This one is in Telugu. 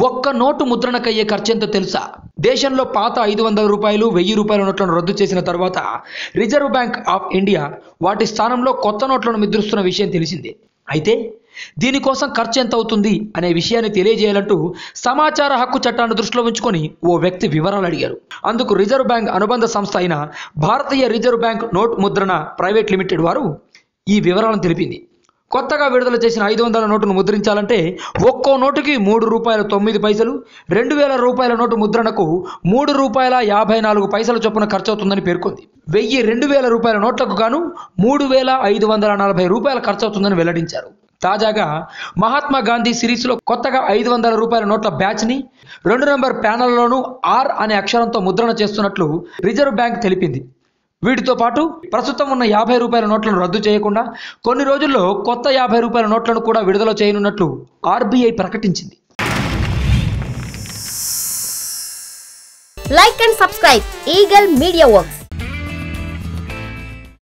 ఒక్క నోటు ముద్రణకయ్యే ఖర్చెంతో తెలుసా? దేశంలో పాత 500 రూపాయలు 1000 రూపాయల నోట్లను రద్దు చేసిన తర్వాత రిజర్వ్ బ్యాంక్ ఆఫ్ ఇండియా వాటి స్థానంలో కొత్త నోట్లను ముద్రిస్తున్న విషయం తెలిసిందే. అయితే దీనికోసం ఖర్చు ఎంత అవుతుంది అనే విషయాన్ని తెలియజేయాలంటూ సమాచార హక్కు చట్టాన్ని దృష్టిలో ఉంచుకొని ఓ వ్యక్తి వివరాలు అడిగారు. అందుకు రిజర్వ్ బ్యాంక్ అనుబంధ సంస్థ అయిన భారతీయ రిజర్వ్ బ్యాంక్ నోట్ ముద్రణ ప్రైవేట్ లిమిటెడ్ వారు ఈ వివరాలను తెలిపింది. కొత్తగా విడుదల చేసిన 500 నోటును ముద్రించాలంటే ఒక్కో నోటుకి ₹3.09, 2000 రూపాయల నోటు ముద్రణకు ₹3.54 చొప్పున ఖర్చు అవుతుందని పేర్కొంది. 2000 రూపాయల నోట్లకు గాను ₹3,540 ఖర్చు అవుతుందని వెల్లడించారు. తాజాగా మహాత్మా గాంధీ సిరీస్లో కొత్తగా 500 రూపాయల నోట్ల బ్యాచ్ని 2 నంబర్ ప్యానెల్లోనూ R అనే అక్షరంతో ముద్రణ చేస్తున్నట్లు రిజర్వ్ బ్యాంక్ తెలిపింది. వీటితో పాటు ప్రస్తుతం ఉన్న 50 రూపాయల నోట్లను రద్దు చేయకుండా కొన్ని రోజుల్లో కొత్త 50 రూపాయల నోట్లను కూడా విడుదల చేయనున్నట్లు RBI ప్రకటించింది. Like and subscribe Eagle Media Works.